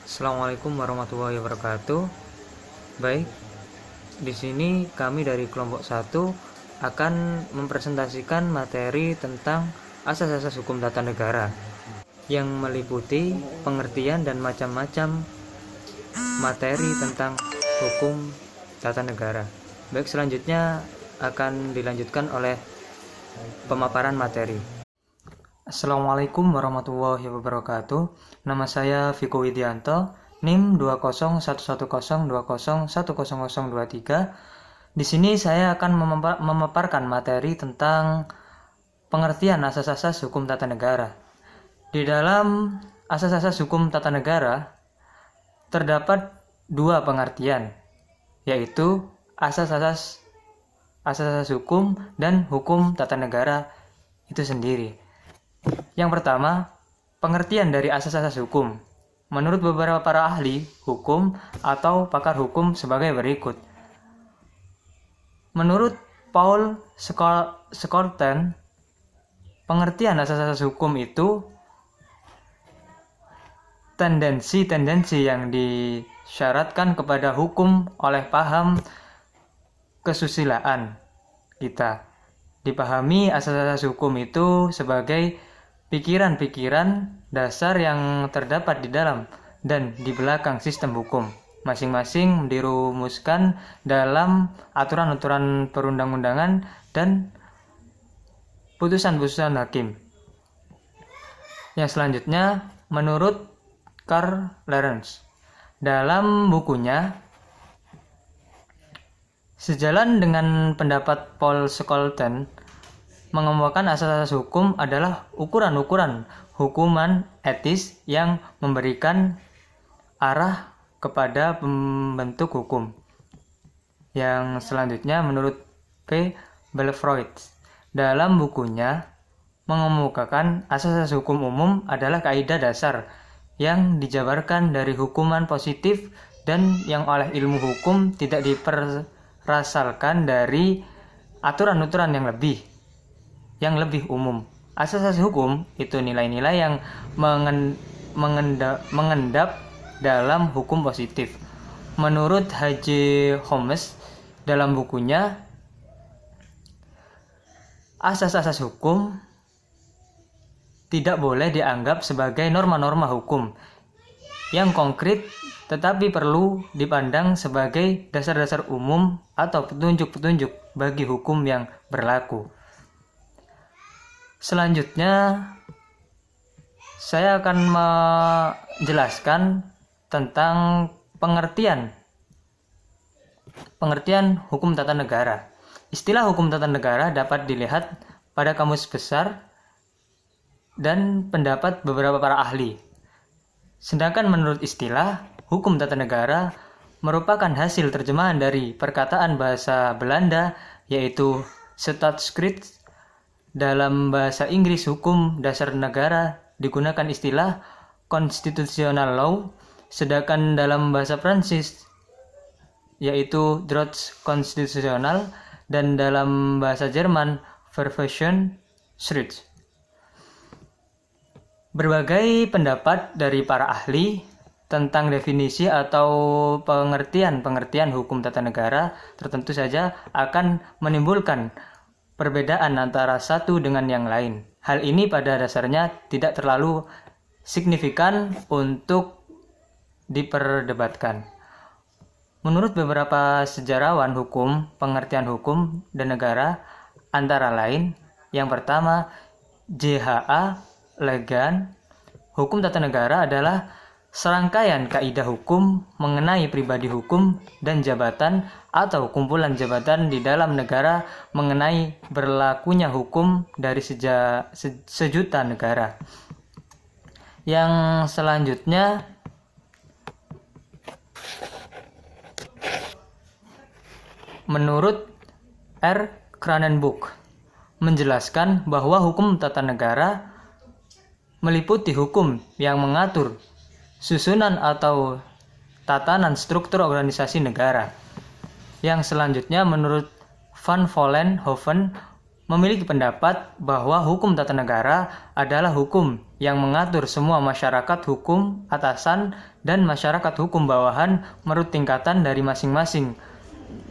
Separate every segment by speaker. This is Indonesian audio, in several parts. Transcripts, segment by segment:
Speaker 1: Assalamualaikum warahmatullahi wabarakatuh. Baik, di sini kami dari kelompok 1 akan mempresentasikan materi tentang asas-asas hukum tata negara yang meliputi pengertian dan macam-macam materi tentang hukum tata negara. Baik, selanjutnya akan dilanjutkan oleh pemaparan materi. Assalamualaikum warahmatullahi wabarakatuh. Nama saya Viko Widianto, NIM 2011120101023. Di sini saya akan memaparkan materi tentang pengertian asas-asas hukum tata negara. Di dalam asas-asas hukum tata negara terdapat dua pengertian, yaitu asas-asas hukum dan hukum tata negara itu sendiri. Yang pertama, pengertian dari asas-asas hukum. Menurut beberapa para ahli hukum atau pakar hukum sebagai berikut. Menurut Paul Scourton, pengertian asas-asas hukum itu tendensi-tendensi yang disyaratkan kepada hukum oleh paham kesusilaan kita. Dipahami asas-asas hukum itu sebagai pikiran-pikiran dasar yang terdapat di dalam dan di belakang sistem hukum, masing-masing dirumuskan dalam aturan-aturan perundang-undangan dan putusan-putusan hakim. Yang selanjutnya, menurut Karl Lorenz, dalam bukunya Sejalan dengan pendapat Paul Scourton, mengemukakan asas-asas hukum adalah ukuran-ukuran hukuman etis yang memberikan arah kepada pembentuk hukum. Yang selanjutnya menurut P. Belfroid, dalam bukunya mengemukakan asas-asas hukum umum adalah kaidah dasar yang dijabarkan dari hukuman positif dan yang oleh ilmu hukum tidak diperasalkan dari aturan-aturan yang lebih umum. Asas-asas hukum itu nilai-nilai yang mengendap dalam hukum positif. Menurut H.J. Holmes dalam bukunya, asas-asas hukum tidak boleh dianggap sebagai norma-norma hukum yang konkret, tetapi perlu dipandang sebagai dasar-dasar umum atau petunjuk-petunjuk bagi hukum yang berlaku. Selanjutnya, saya akan menjelaskan tentang pengertian hukum tata negara. Istilah hukum tata negara dapat dilihat pada kamus besar dan pendapat beberapa para ahli. Sedangkan menurut istilah, hukum tata negara merupakan hasil terjemahan dari perkataan bahasa Belanda, yaitu Staatsrecht. Dalam bahasa Inggris, hukum dasar negara digunakan istilah constitutional law, sedangkan dalam bahasa Prancis yaitu droit constitutionnel, dan dalam bahasa Jerman Verfassungsrecht. Berbagai pendapat dari para ahli tentang definisi atau pengertian hukum tata negara tertentu saja akan menimbulkan perbedaan antara satu dengan yang lain. Hal ini pada dasarnya tidak terlalu signifikan untuk diperdebatkan. Menurut beberapa sejarawan hukum, pengertian hukum dan negara antara lain, yang pertama, J.H.A. Legan, hukum tata negara adalah serangkaian kaidah hukum mengenai pribadi hukum dan jabatan atau kumpulan jabatan di dalam negara mengenai berlakunya hukum dari sejuta negara. Yang selanjutnya, menurut R. Kranenburg, menjelaskan bahwa hukum tata negara meliputi hukum yang mengatur susunan atau tatanan struktur organisasi negara. Yang selanjutnya, menurut Van Vollenhoven, memiliki pendapat bahwa hukum tata negara adalah hukum yang mengatur semua masyarakat hukum atasan dan masyarakat hukum bawahan menurut tingkatan dari masing-masing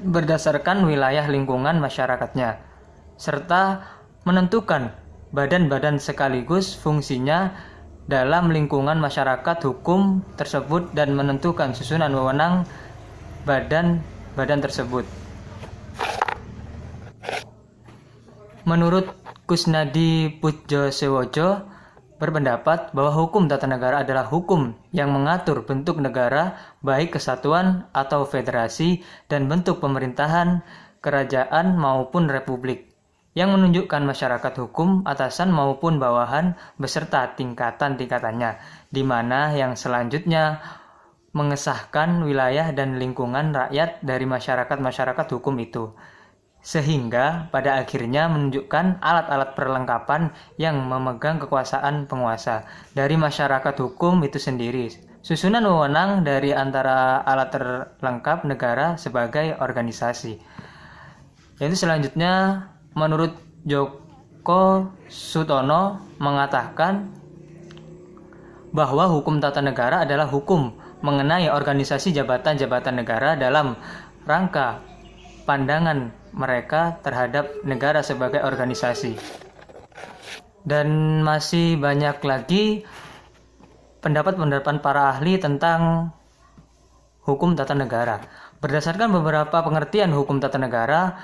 Speaker 1: berdasarkan wilayah lingkungan masyarakatnya, serta menentukan badan-badan sekaligus fungsinya dalam lingkungan masyarakat hukum tersebut dan menentukan susunan wewenang badan-badan tersebut. Menurut Kusnadi Pudjosewojo berpendapat bahwa hukum tata negara adalah hukum yang mengatur bentuk negara, baik kesatuan atau federasi, dan bentuk pemerintahan, kerajaan maupun republik, yang menunjukkan masyarakat hukum atasan maupun bawahan beserta tingkatan-tingkatannya, di mana yang selanjutnya mengesahkan wilayah dan lingkungan rakyat dari masyarakat-masyarakat hukum itu, sehingga pada akhirnya menunjukkan alat-alat perlengkapan yang memegang kekuasaan penguasa dari masyarakat hukum itu sendiri. Susunan wewenang dari antara alat terlengkap negara sebagai organisasi. Yaitu selanjutnya menurut Djoko Sutono mengatakan bahwa hukum tata negara adalah hukum mengenai organisasi jabatan-jabatan negara dalam rangka pandangan mereka terhadap negara sebagai organisasi. Dan masih banyak lagi pendapat-pendapat para ahli tentang hukum tata negara. Berdasarkan beberapa pengertian hukum tata negara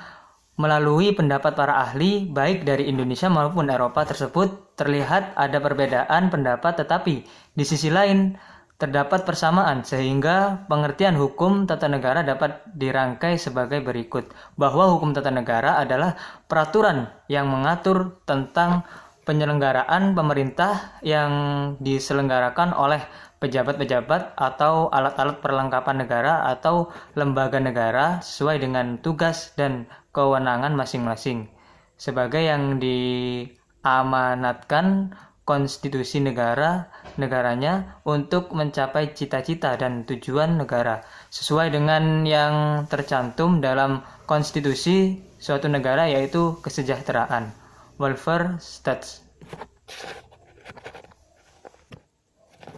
Speaker 1: melalui pendapat para ahli baik dari Indonesia maupun Eropa tersebut, terlihat ada perbedaan pendapat, tetapi di sisi lain terdapat persamaan, sehingga pengertian hukum tata negara dapat dirangkai sebagai berikut, bahwa hukum tata negara adalah peraturan yang mengatur tentang penyelenggaraan pemerintah yang diselenggarakan oleh pejabat-pejabat atau alat-alat perlengkapan negara atau lembaga negara sesuai dengan tugas dan kewenangan masing-masing, sebagai yang diamanatkan konstitusi negaranya untuk mencapai cita-cita dan tujuan negara sesuai dengan yang tercantum dalam konstitusi suatu negara, yaitu kesejahteraan, welfare states.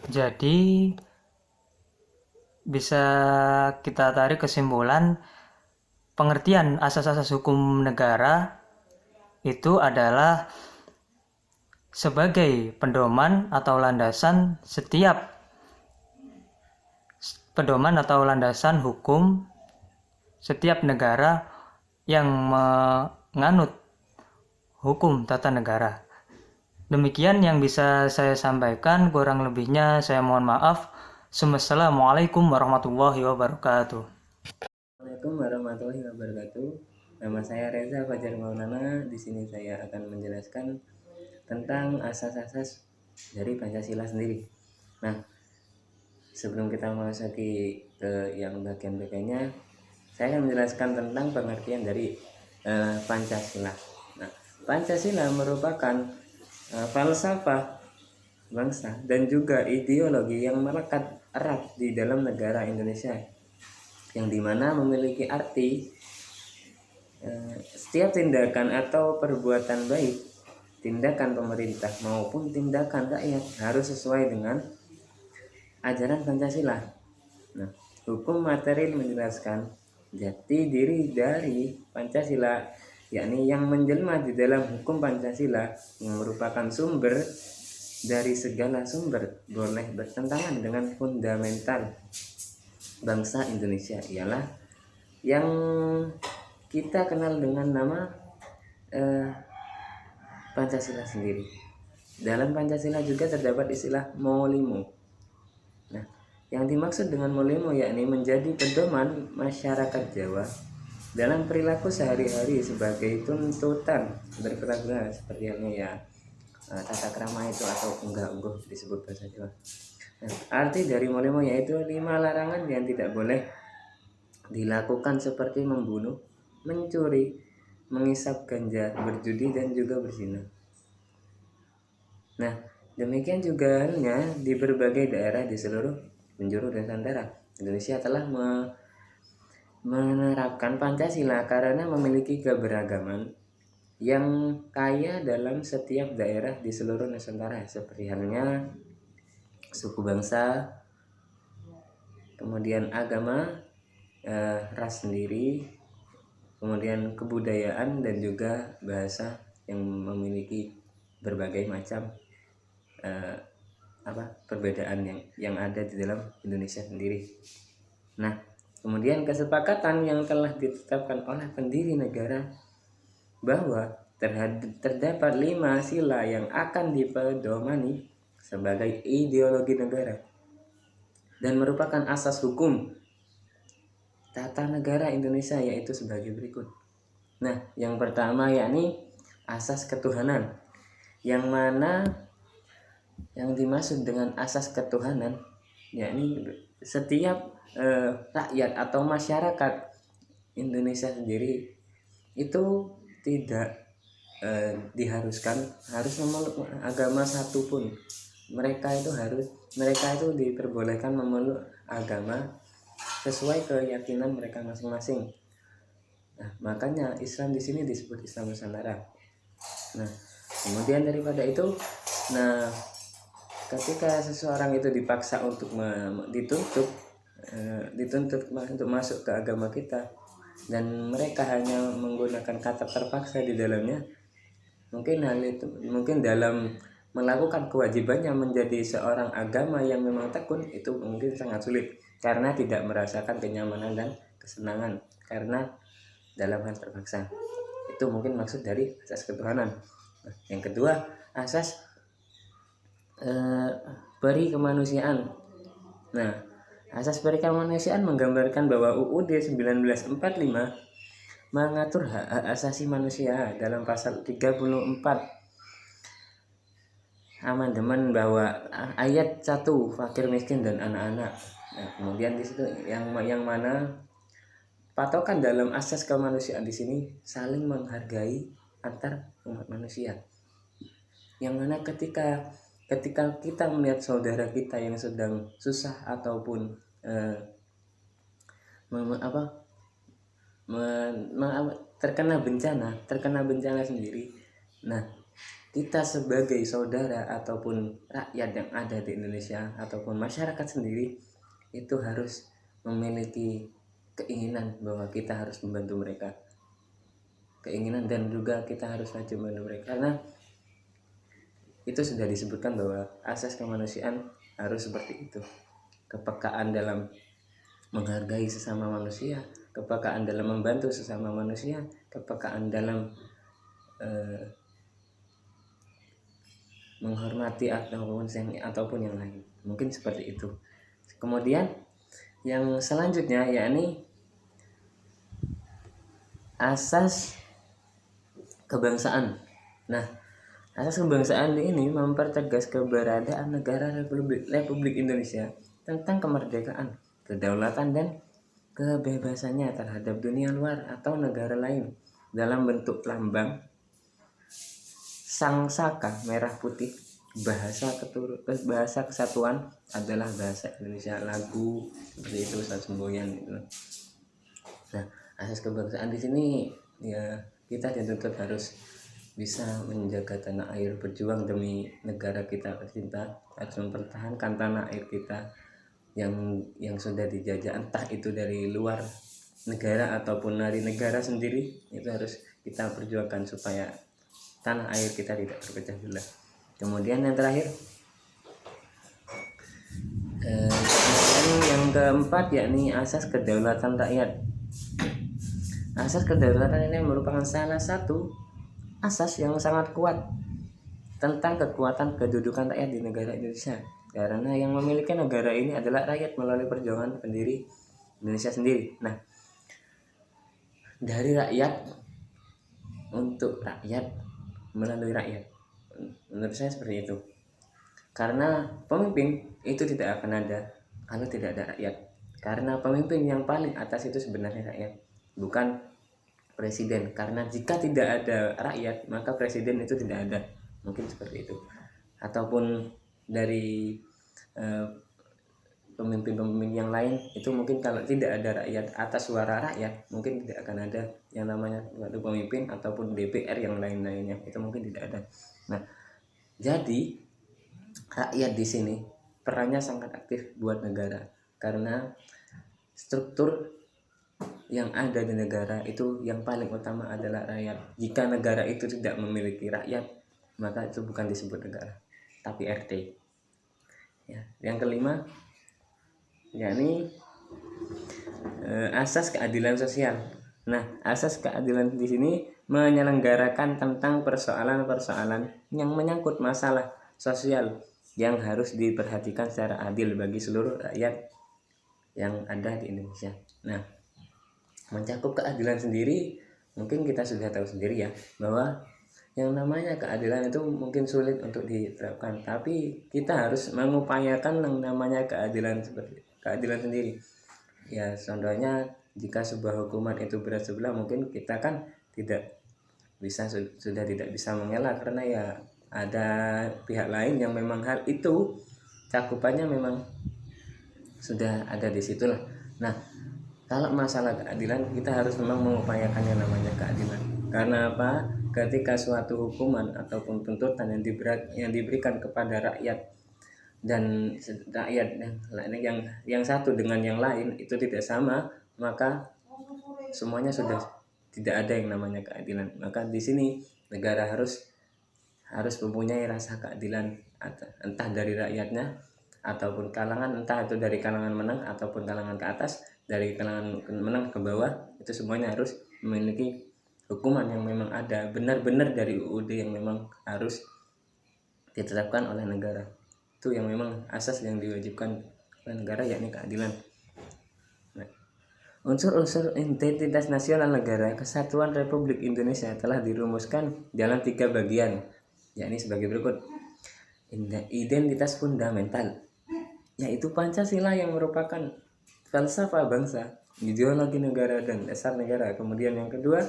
Speaker 1: Jadi bisa kita tarik kesimpulan pengertian asas-asas hukum negara itu adalah sebagai pedoman atau landasan hukum setiap negara yang menganut hukum tata negara. Demikian yang bisa saya sampaikan, kurang lebihnya saya mohon maaf. Assalamualaikum warahmatullahi wabarakatuh.
Speaker 2: Assalamualaikum warahmatullahi wabarakatuh. Nama saya Reza Fajar Maulana. Di sini saya akan menjelaskan tentang asas-asas dari Pancasila sendiri. Nah, sebelum kita memasuki ke yang bagian-bagiannya, saya akan menjelaskan tentang pengertian dari Pancasila. Nah, Pancasila merupakan falsafah bangsa dan juga ideologi yang melekat erat di dalam negara Indonesia, yang dimana memiliki arti setiap tindakan atau perbuatan baik, tindakan pemerintah maupun tindakan rakyat harus sesuai dengan ajaran Pancasila. Nah, hukum material menjelaskan jati diri dari Pancasila, yakni yang menjelma di dalam hukum Pancasila yang merupakan sumber dari segala sumber boleh bertentangan dengan fundamental bangsa Indonesia, ialah yang kita kenal dengan nama Pancasila sendiri. Dalam Pancasila juga terdapat istilah Molimo. Nah, yang dimaksud dengan Molimo yakni menjadi pedoman masyarakat Jawa dalam perilaku sehari-hari sebagai tuntutan berperagama, seperti halnya tata krama itu atau unggah-ungguh disebut bahasa Jawa. Nah, arti dari Molimo yaitu 5 larangan yang tidak boleh dilakukan seperti membunuh, mencuri, menghisap ganja, berjudi, dan juga berzina. Nah, demikian juga halnya di berbagai daerah di seluruh penjuru Nusantara. Indonesia telah menerapkan Pancasila karena memiliki keberagaman yang kaya dalam setiap daerah di seluruh Nusantara, seperti halnya suku bangsa, kemudian agama, ras sendiri, kemudian kebudayaan dan juga bahasa yang memiliki berbagai macam perbedaan yang ada di dalam Indonesia sendiri. Nah, kemudian kesepakatan yang telah ditetapkan oleh pendiri negara bahwa terdapat 5 sila yang akan dipedomani sebagai ideologi negara dan merupakan asas hukum tata negara Indonesia, yaitu sebagai berikut. Nah, yang pertama yakni asas ketuhanan, yang mana yang dimaksud dengan asas ketuhanan yakni setiap rakyat atau masyarakat Indonesia sendiri itu tidak diharuskan harus memeluk agama satupun. Mereka itu diperbolehkan memeluk agama sesuai keyakinan mereka masing-masing. Nah, makanya Islam di sini disebut Islam Nusantara. Nah, kemudian daripada itu, ketika seseorang itu dipaksa untuk dituntut untuk masuk ke agama kita, dan mereka hanya menggunakan kata terpaksa di dalamnya, mungkin dalam melakukan kewajibannya menjadi seorang agama yang memang tekun, itu mungkin sangat sulit karena tidak merasakan kenyamanan dan kesenangan karena dalam hal terpaksa. Itu mungkin maksud dari asas ketuhanan. Nah, yang kedua, asas peri kemanusiaan. Nah, asas peri kemanusiaan menggambarkan bahwa UUD 1945 mengatur hak asasi manusia dalam pasal 34 amandemen bahwa ayat 1 fakir miskin dan anak-anak. Nah, kemudian di situ yang mana patokan dalam asas kemanusiaan di sini saling menghargai antar umat manusia. Yang mana ketika kita melihat saudara kita yang sedang susah ataupun terkena bencana sendiri, nah, kita sebagai saudara ataupun rakyat yang ada di Indonesia ataupun masyarakat sendiri itu harus memiliki keinginan bahwa kita harus membantu mereka, keinginan dan juga kita harus wajib membantu mereka, karena itu sudah disebutkan bahwa asas kemanusiaan harus seperti itu. Kepekaan dalam menghargai sesama manusia, kepekaan dalam membantu sesama manusia, kepekaan dalam menghormati ataupun yang lain. Mungkin seperti itu. Kemudian yang selanjutnya yakni asas kebangsaan. Nah, asas kebangsaan ini mempertegas keberadaan negara Republik Indonesia tentang kemerdekaan, kedaulatan dan kebebasannya terhadap dunia luar atau negara lain dalam bentuk lambang sang saka merah putih. Bahasa kesatuan adalah bahasa Indonesia, lagu seperti itu, semboyan gitu. Nah, asas kebangsaan di sini ya kita dituntut harus bisa menjaga tanah air, berjuang demi negara kita tercinta, harus mempertahankan tanah air kita yang sudah dijajah, entah itu dari luar negara ataupun dari negara sendiri, itu harus kita perjuangkan supaya tanah air kita tidak terpecah belah. Kemudian yang terakhir, yang keempat yakni asas kedaulatan rakyat. Asas kedaulatan ini merupakan salah satu asas yang sangat kuat tentang kekuatan kedudukan rakyat di negara Indonesia, karena yang memiliki negara ini adalah rakyat melalui perjuangan pendiri Indonesia sendiri. Nah, dari rakyat untuk rakyat melalui rakyat, menurut saya seperti itu. Karena pemimpin itu tidak akan ada kalau tidak ada rakyat. Karena pemimpin yang paling atas itu sebenarnya rakyat, bukan presiden. Karena jika tidak ada rakyat, maka presiden itu tidak ada. Mungkin seperti itu. Ataupun dari pemimpin-pemimpin yang lain itu mungkin kalau tidak ada rakyat, atas suara rakyat mungkin tidak akan ada yang namanya suatu pemimpin ataupun DPR yang lain-lainnya, itu mungkin tidak ada. Nah, jadi rakyat di sini perannya sangat aktif buat negara, karena struktur yang ada di negara itu yang paling utama adalah rakyat. Jika negara itu tidak memiliki rakyat, maka itu bukan disebut negara, tapi RT. Ya, yang kelima, yakni asas keadilan sosial. Nah, asas keadilan di sini menyelenggarakan tentang persoalan-persoalan yang menyangkut masalah sosial yang harus diperhatikan secara adil bagi seluruh rakyat yang ada di Indonesia. Nah, mencakup keadilan sendiri mungkin kita sudah tahu sendiri ya, bahwa yang namanya keadilan itu mungkin sulit untuk diterapkan, tapi kita harus mengupayakan yang namanya keadilan seperti keadilan sendiri. Ya, contohnya jika sebuah hukuman itu berat sebelah, mungkin kita kan tidak bisa, sudah tidak bisa mengelak, karena ya ada pihak lain yang memang hal itu cakupannya memang sudah ada di situlah. Nah, kalau masalah keadilan kita harus memang mengupayakan yang namanya keadilan. Karena apa? Ketika suatu hukuman ataupun tuntutan yang diberikan kepada rakyat, dan rakyat yang satu dengan yang lain itu tidak sama, maka semuanya sudah tidak ada yang namanya keadilan. Maka di sini negara harus mempunyai rasa keadilan, entah dari rakyatnya ataupun kalangan, entah itu dari kalangan menang ataupun kalangan ke atas, dari kalangan menang ke bawah, itu semuanya harus memiliki hukuman yang memang ada benar-benar dari UUD yang memang harus ditetapkan oleh negara. Itu yang memang asas yang diwajibkan oleh negara, yakni keadilan. Nah, unsur-unsur identitas nasional negara Kesatuan Republik Indonesia telah dirumuskan dalam 3 bagian, yakni sebagai berikut. Identitas fundamental, yaitu Pancasila yang merupakan falsafah bangsa, ideologi negara dan dasar negara. Kemudian yang kedua,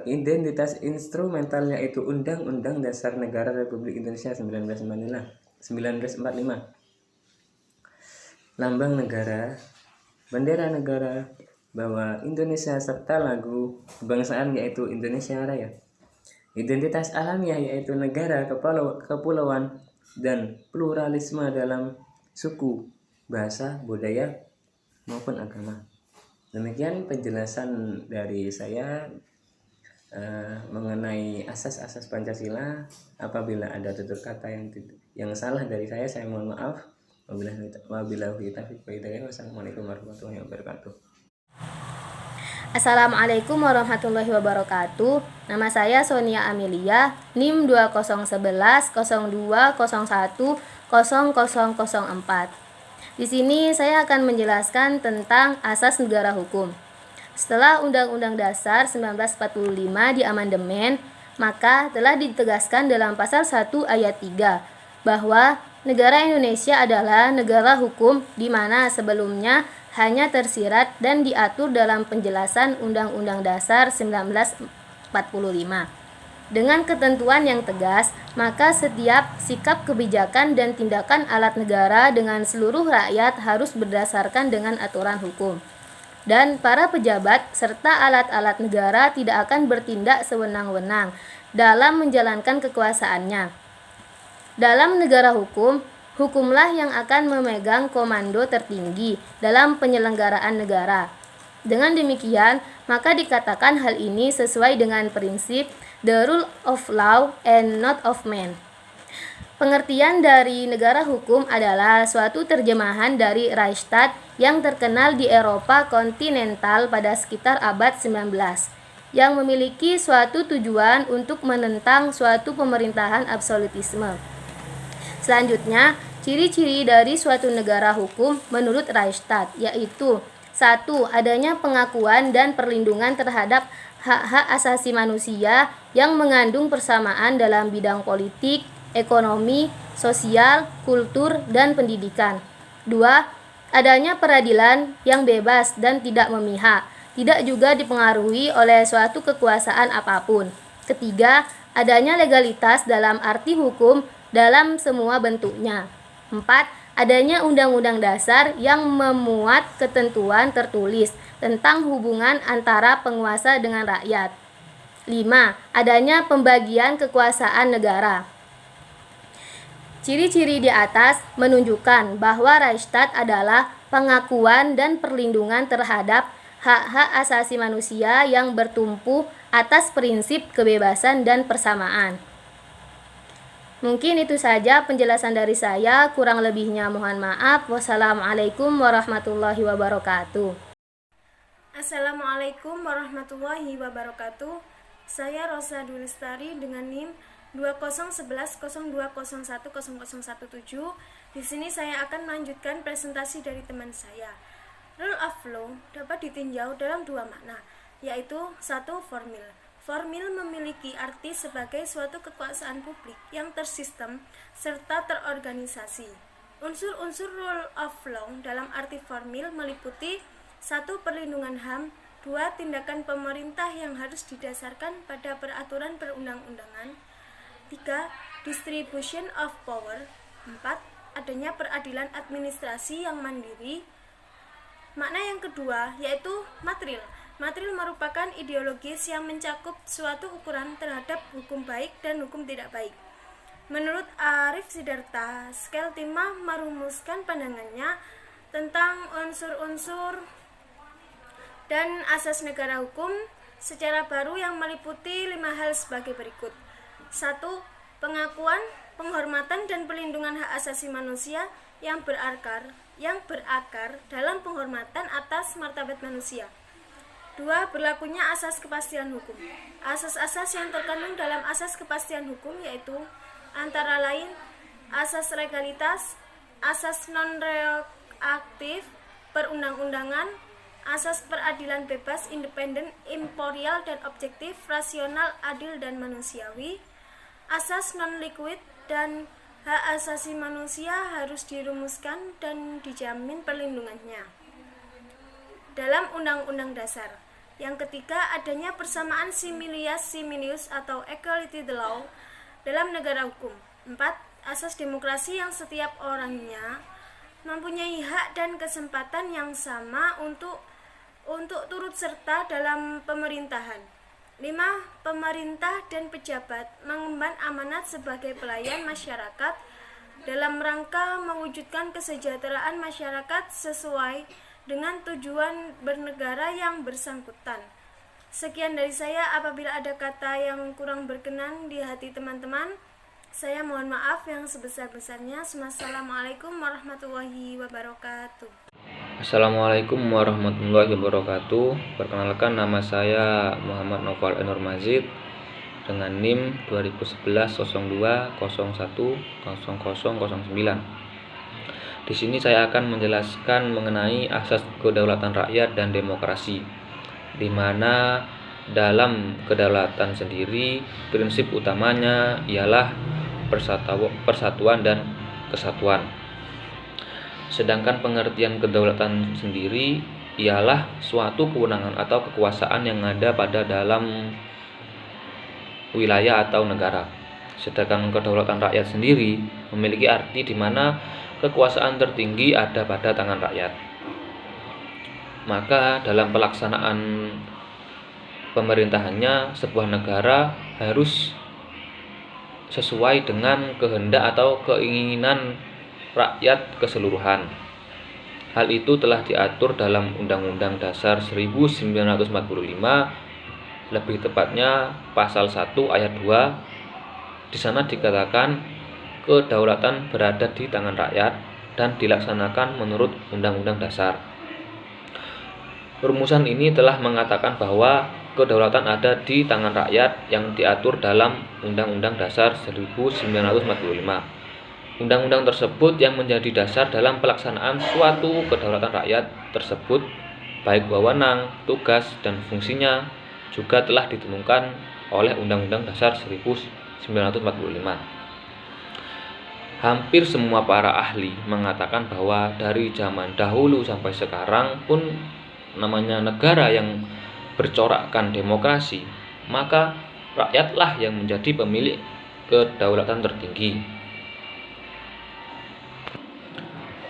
Speaker 2: identitas instrumental, yaitu Undang-Undang Dasar Negara Republik Indonesia 1945. Lambang negara, bendera negara, bahwa Indonesia serta lagu kebangsaan yaitu Indonesia Raya. Identitas alamiah, yaitu negara, kepulauan, dan pluralisme dalam suku, bahasa, budaya, maupun agama. Demikian penjelasan dari saya mengenai asas-asas Pancasila. Apabila ada tutur kata yang salah dari saya mohon maaf. Wabillahi taufiq wal hidayah. Wassalamualaikum warahmatullahi wabarakatuh.
Speaker 3: Assalamualaikum warahmatullahi wabarakatuh. Nama saya Sonia Amelia, NIM 2011 02 01 0004. Di sini saya akan menjelaskan tentang asas negara hukum. Setelah Undang-Undang Dasar 1945 diamandemen, maka telah ditegaskan dalam pasal 1 ayat 3 bahwa negara Indonesia adalah negara hukum, di mana sebelumnya hanya tersirat dan diatur dalam penjelasan Undang-Undang Dasar 1945. Dengan ketentuan yang tegas, maka setiap sikap, kebijakan, dan tindakan alat negara dengan seluruh rakyat harus berdasarkan dengan aturan hukum. Dan para pejabat serta alat-alat negara tidak akan bertindak sewenang-wenang dalam menjalankan kekuasaannya. Dalam negara hukum, hukumlah yang akan memegang komando tertinggi dalam penyelenggaraan negara. Dengan demikian, maka dikatakan hal ini sesuai dengan prinsip the rule of law and not of man. Pengertian dari negara hukum adalah suatu terjemahan dari Reichsstaat yang terkenal di Eropa kontinental pada sekitar abad 19, yang memiliki suatu tujuan untuk menentang suatu pemerintahan absolutisme. Selanjutnya, ciri-ciri dari suatu negara hukum menurut Reichsstaat yaitu 1. Adanya pengakuan dan perlindungan terhadap hak-hak asasi manusia yang mengandung persamaan dalam bidang politik, ekonomi, sosial, kultur, dan pendidikan. 2. Adanya peradilan yang bebas dan tidak memihak, tidak juga dipengaruhi oleh suatu kekuasaan apapun. 3. Adanya legalitas dalam arti hukum dalam semua bentuknya. 4. adanya Undang-Undang Dasar yang memuat ketentuan tertulis tentang hubungan antara penguasa dengan rakyat. 5. Adanya pembagian kekuasaan negara. Ciri-ciri di atas menunjukkan bahwa Reichsstaat adalah pengakuan dan perlindungan terhadap hak-hak asasi manusia yang bertumpu atas prinsip kebebasan dan persamaan. Mungkin itu saja penjelasan dari saya, kurang lebihnya mohon maaf. Wassalamualaikum warahmatullahi wabarakatuh.
Speaker 4: Assalamualaikum warahmatullahi wabarakatuh. Saya Rosa Dulistari dengan NIM 201102010017. Di sini saya akan melanjutkan presentasi dari teman saya. Rule of law dapat ditinjau dalam dua makna, yaitu satu, formil. Formil memiliki arti sebagai suatu kekuasaan publik yang tersistem serta terorganisasi. Unsur-unsur rule of law dalam arti formil meliputi 1. Perlindungan HAM, 2. Tindakan pemerintah yang harus didasarkan pada peraturan perundang-undangan, 3. Distribution of power, 4. Adanya peradilan administrasi yang mandiri. Makna yang kedua yaitu material. Material merupakan ideologis yang mencakup suatu ukuran terhadap hukum baik dan hukum tidak baik. Menurut Arif Sidarta, Skeltima merumuskan pandangannya tentang unsur-unsur dan asas negara hukum secara baru yang meliputi 5 hal sebagai berikut. 1. Pengakuan, penghormatan dan pelindungan hak asasi manusia yang berakar dalam penghormatan atas martabat manusia. 2. Berlakunya asas kepastian hukum. Asas-asas yang terkandung dalam asas kepastian hukum yaitu antara lain asas legalitas, asas non-reaktif, perundang-undangan, asas peradilan bebas, independen, imparsial dan objektif, rasional, adil dan manusiawi, asas non-liquid dan hak asasi manusia harus dirumuskan dan dijamin perlindungannya dalam Undang-Undang Dasar. Yang ketiga, adanya persamaan similius atau equality the law dalam negara hukum. 4. Asas demokrasi yang setiap orangnya mempunyai hak dan kesempatan yang sama untuk turut serta dalam pemerintahan. 5. Pemerintah dan pejabat mengemban amanat sebagai pelayan masyarakat dalam rangka mewujudkan kesejahteraan masyarakat sesuai dengan tujuan bernegara yang bersangkutan. Sekian dari saya. Apabila ada kata yang kurang berkenan di hati teman-teman, saya mohon maaf yang sebesar-besarnya. Wassalamualaikum warahmatullahi wabarakatuh.
Speaker 5: Assalamualaikum warahmatullahi wabarakatuh. Perkenalkan, nama saya Muhammad Noval Enur Mazid dengan NIM 2011-02-01-0009. Di sini saya akan menjelaskan mengenai asas kedaulatan rakyat dan demokrasi, di mana dalam kedaulatan sendiri prinsip utamanya ialah persatuan dan kesatuan. Sedangkan pengertian kedaulatan sendiri ialah suatu kewenangan atau kekuasaan yang ada pada dalam wilayah atau negara. Sedangkan kedaulatan rakyat sendiri memiliki arti di mana kekuasaan tertinggi ada pada tangan rakyat. Maka dalam pelaksanaan pemerintahannya, sebuah negara harus sesuai dengan kehendak atau keinginan rakyat keseluruhan. Hal itu telah diatur dalam Undang-Undang Dasar 1945, lebih tepatnya pasal 1 ayat 2. Di sana dikatakan kedaulatan berada di tangan rakyat dan dilaksanakan menurut Undang-Undang Dasar. Rumusan ini telah mengatakan bahwa kedaulatan ada di tangan rakyat yang diatur dalam Undang-Undang Dasar 1945. Undang-undang tersebut yang menjadi dasar dalam pelaksanaan suatu kedaulatan rakyat tersebut, baik wewenang, tugas, dan fungsinya juga telah ditentukan oleh Undang-Undang Dasar 1945. Hampir semua para ahli mengatakan bahwa dari zaman dahulu sampai sekarang pun namanya negara yang bercorakkan demokrasi, maka rakyatlah yang menjadi pemilik kedaulatan tertinggi.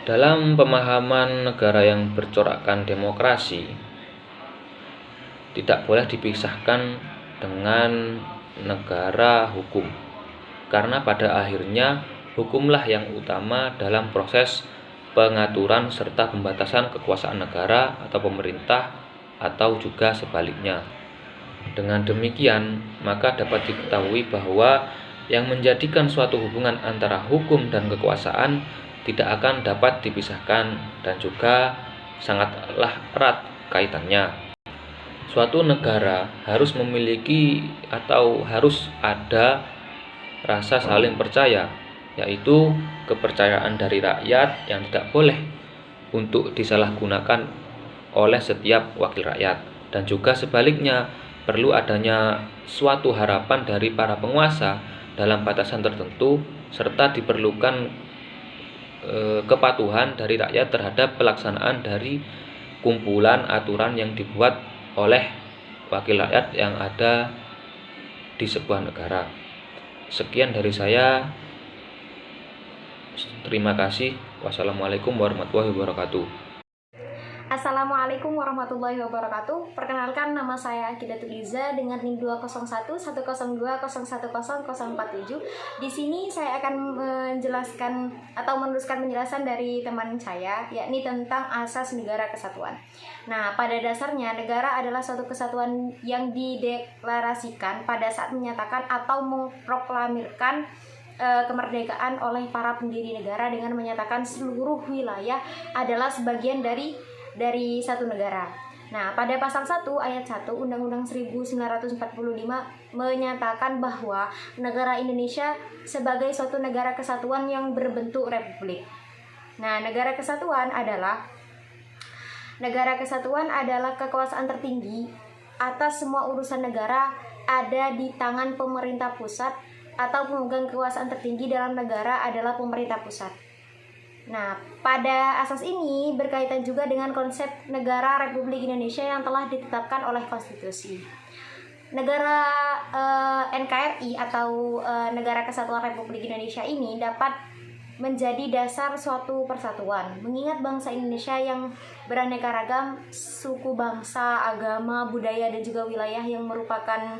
Speaker 5: Dalam pemahaman negara yang bercorakkan demokrasi, tidak boleh dipisahkan dengan negara hukum, karena pada akhirnya hukumlah yang utama dalam proses pengaturan serta pembatasan kekuasaan negara atau pemerintah, atau juga sebaliknya. Dengan demikian, maka dapat diketahui bahwa yang menjadikan suatu hubungan antara hukum dan kekuasaan tidak akan dapat dipisahkan dan juga sangatlah erat kaitannya. Suatu negara harus memiliki atau harus ada rasa saling percaya, yaitu kepercayaan dari rakyat yang tidak boleh untuk disalahgunakan oleh setiap wakil rakyat, dan juga sebaliknya perlu adanya suatu harapan dari para penguasa dalam batasan tertentu, serta diperlukan kepatuhan dari rakyat terhadap pelaksanaan dari kumpulan aturan yang dibuat oleh wakil rakyat yang ada di sebuah negara. Sekian dari saya. Terima kasih. Wassalamualaikum warahmatullahi wabarakatuh.
Speaker 6: Assalamualaikum warahmatullahi wabarakatuh. Perkenalkan, nama saya Akidatul Iza dengan NIM 2011020101047. Di sini saya akan menjelaskan atau meneruskan penjelasan dari teman saya, yakni tentang asas negara kesatuan. Nah, pada dasarnya negara adalah suatu kesatuan yang dideklarasikan pada saat menyatakan atau memproklamirkan kemerdekaan oleh para pendiri negara dengan menyatakan seluruh wilayah adalah sebagian dari satu negara. Nah, pada pasal 1 ayat 1 Undang-Undang 1945 menyatakan bahwa negara Indonesia sebagai suatu negara kesatuan yang berbentuk republik. Nah, negara kesatuan adalah kekuasaan tertinggi atas semua urusan negara ada di tangan pemerintah pusat, atau pemegang kekuasaan tertinggi dalam negara adalah pemerintah pusat. Nah, pada asas ini berkaitan juga dengan konsep negara Republik Indonesia yang telah ditetapkan oleh konstitusi. Negara NKRI atau Negara Kesatuan Republik Indonesia ini dapat menjadi dasar suatu persatuan, mengingat bangsa Indonesia yang beraneka ragam suku, bangsa, agama, budaya, dan juga wilayah yang merupakan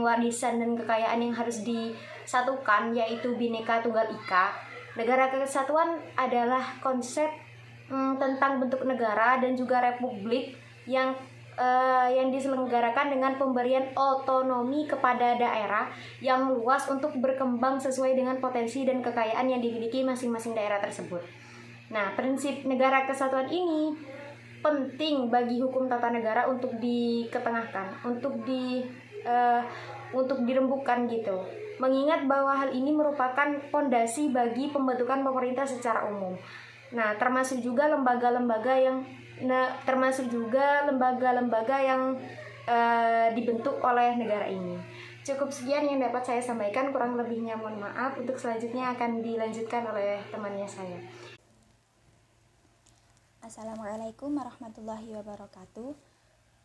Speaker 6: warisan dan kekayaan yang harus disatukan, yaitu Bhinneka Tunggal Ika. Negara kesatuan adalah konsep tentang bentuk negara dan juga republik yang diselenggarakan dengan pemberian otonomi kepada daerah yang luas untuk berkembang sesuai dengan potensi dan kekayaan yang dimiliki masing-masing daerah tersebut. Nah, prinsip negara kesatuan ini penting bagi hukum tata negara untuk diketengahkan, untuk dirembukan gitu. Mengingat bahwa hal ini merupakan fondasi bagi pembentukan pemerintah secara umum. Nah, termasuk juga lembaga-lembaga yang dibentuk oleh negara ini. Cukup sekian yang dapat saya sampaikan, kurang lebihnya mohon maaf. Untuk selanjutnya akan dilanjutkan oleh temannya saya.
Speaker 7: Assalamualaikum warahmatullahi wabarakatuh.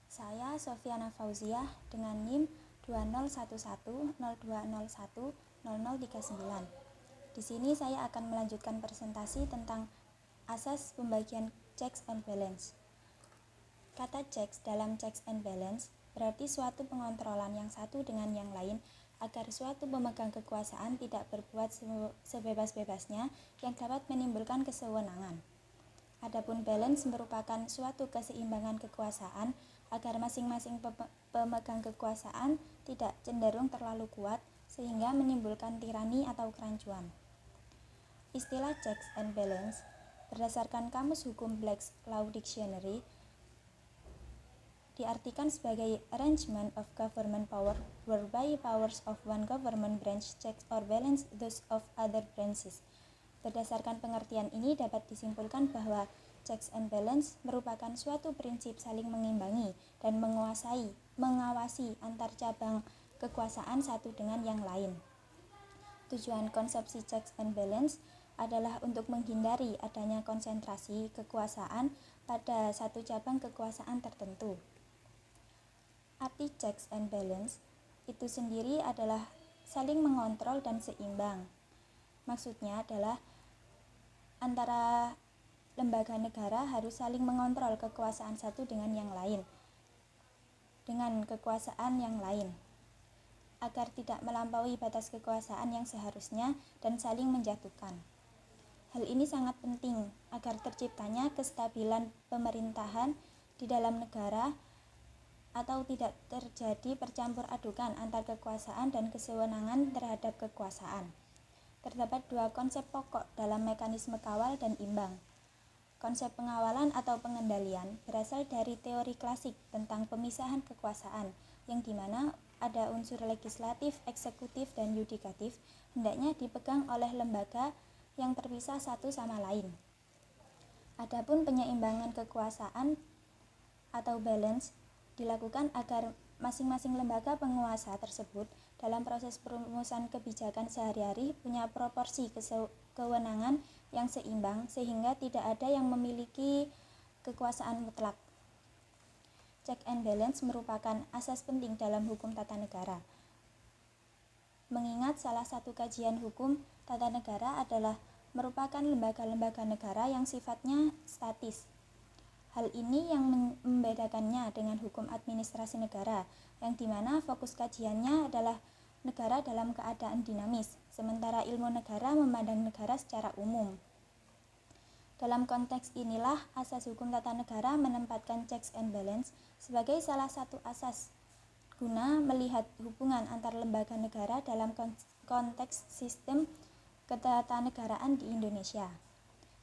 Speaker 7: Saya Sofiana Fauziah dengan NIM 201102010039. Di sini saya akan melanjutkan presentasi tentang asas pembagian checks and balance. Kata checks dalam checks and balance berarti suatu pengontrolan yang satu dengan yang lain agar suatu pemegang kekuasaan tidak berbuat sebebas-bebasnya yang dapat menimbulkan kesewenangan. Adapun balance merupakan suatu keseimbangan kekuasaan agar masing-masing pemegang kekuasaan tidak cenderung terlalu kuat sehingga menimbulkan tirani atau kerancuan. Istilah checks and balance berdasarkan Kamus Hukum Black's Law Dictionary diartikan sebagai arrangement of government power whereby powers of one government branch checks or balance those of other branches. Berdasarkan pengertian ini dapat disimpulkan bahwa checks and balance merupakan suatu prinsip saling mengimbangi dan mengawasi antar cabang kekuasaan satu dengan yang lain. Tujuan konsepsi checks and balance adalah untuk menghindari adanya konsentrasi kekuasaan pada satu cabang kekuasaan tertentu. Arti checks and balance itu sendiri adalah saling mengontrol dan seimbang. Maksudnya adalah antara lembaga negara harus saling mengontrol kekuasaan satu dengan kekuasaan yang lain, agar tidak melampaui batas kekuasaan yang seharusnya dan saling menjatuhkan. Hal ini sangat penting agar terciptanya kestabilan pemerintahan di dalam negara atau tidak terjadi percampur adukan antar kekuasaan dan kesewenangan terhadap kekuasaan. Terdapat dua konsep pokok dalam mekanisme kawal dan imbang. Konsep pengawalan atau pengendalian berasal dari teori klasik tentang pemisahan kekuasaan, yang dimana ada unsur legislatif, eksekutif, dan yudikatif hendaknya dipegang oleh lembaga yang terpisah satu sama lain. Adapun penyeimbangan kekuasaan atau balance dilakukan agar masing-masing lembaga penguasa tersebut dalam proses perumusan kebijakan sehari-hari punya proporsi kewenangan yang seimbang sehingga tidak ada yang memiliki kekuasaan mutlak. Check and balance merupakan asas penting dalam hukum tata negara. Mengingat salah satu kajian hukum tata negara adalah merupakan lembaga-lembaga negara yang sifatnya statis. Hal ini yang membedakannya dengan hukum administrasi negara, yang dimana fokus kajiannya adalah negara dalam keadaan dinamis, sementara ilmu negara memandang negara secara umum. Dalam konteks inilah, asas hukum tata negara menempatkan checks and balance sebagai salah satu asas guna melihat hubungan antar lembaga negara dalam konteks sistem ketatanegaraan di Indonesia.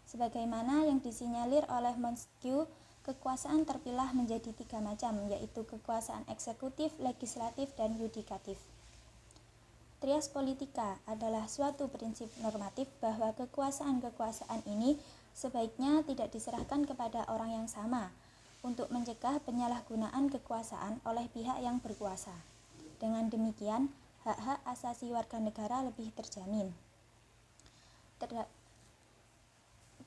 Speaker 7: Sebagaimana yang disinyalir oleh Montesquieu, kekuasaan terpilah menjadi 3 macam, yaitu kekuasaan eksekutif, legislatif, dan yudikatif. Trias politika adalah suatu prinsip normatif bahwa kekuasaan-kekuasaan ini sebaiknya tidak diserahkan kepada orang yang sama untuk mencegah penyalahgunaan kekuasaan oleh pihak yang berkuasa. Dengan demikian, hak-hak asasi warga negara lebih terjamin.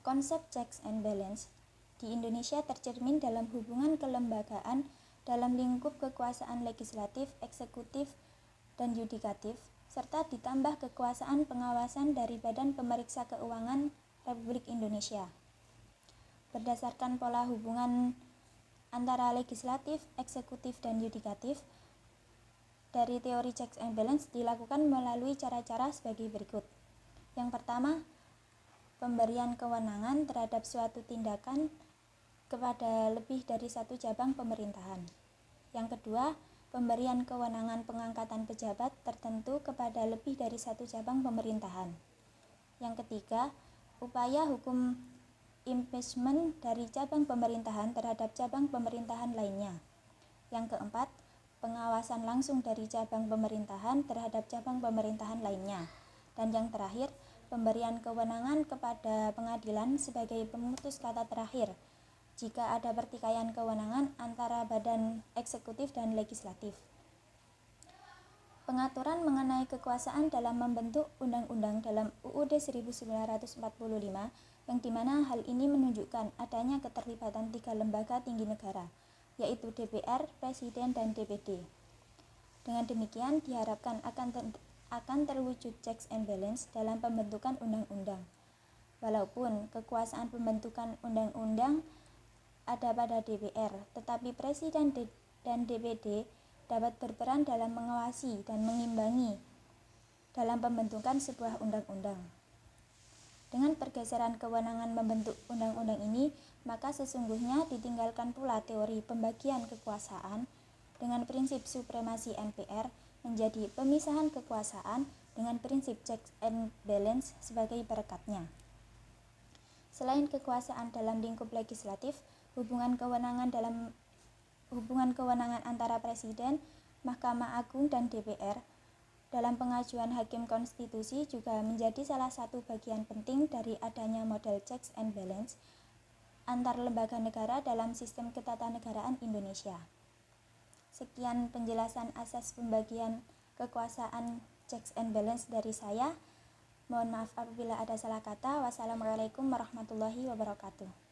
Speaker 7: Konsep checks and balance di Indonesia tercermin dalam hubungan kelembagaan dalam lingkup kekuasaan legislatif, eksekutif, dan yudikatif, serta ditambah kekuasaan pengawasan dari Badan Pemeriksa Keuangan Republik Indonesia. Berdasarkan pola hubungan antara legislatif, eksekutif, dan yudikatif, dari teori checks and balance dilakukan melalui cara-cara sebagai berikut. Yang pertama, pemberian kewenangan terhadap suatu tindakan kepada lebih dari satu cabang pemerintahan. Yang kedua, pemberian kewenangan pengangkatan pejabat tertentu kepada lebih dari satu cabang pemerintahan. Yang ketiga, upaya hukum impeachment dari cabang pemerintahan terhadap cabang pemerintahan lainnya. Yang keempat, pengawasan langsung dari cabang pemerintahan terhadap cabang pemerintahan lainnya. Dan yang terakhir, pemberian kewenangan kepada pengadilan sebagai pemutus kata terakhir jika ada pertikaian kewenangan antara badan eksekutif dan legislatif. Pengaturan mengenai kekuasaan dalam membentuk undang-undang dalam UUD 1945, yang dimana hal ini menunjukkan adanya keterlibatan 3 lembaga tinggi negara, yaitu DPR, Presiden, dan DPD. Dengan demikian diharapkan akan terwujud checks and balance dalam pembentukan undang-undang. Walaupun kekuasaan pembentukan undang-undang ada pada DPR, tetapi Presiden dan DPD dapat berperan dalam mengawasi dan mengimbangi dalam pembentukan sebuah undang-undang. Dengan pergeseran kewenangan membentuk undang-undang ini, maka sesungguhnya ditinggalkan pula teori pembagian kekuasaan dengan prinsip supremasi MPR menjadi pemisahan kekuasaan dengan prinsip checks and balance sebagai perekatnya. Selain kekuasaan dalam lingkup legislatif, hubungan kewenangan antara Presiden, Mahkamah Agung, dan DPR dalam pengajuan hakim konstitusi juga menjadi salah satu bagian penting dari adanya model checks and balance antar lembaga negara dalam sistem ketatanegaraan Indonesia. Sekian penjelasan asas pembagian kekuasaan checks and balance dari saya. Mohon maaf apabila ada salah kata. Wassalamualaikum warahmatullahi wabarakatuh.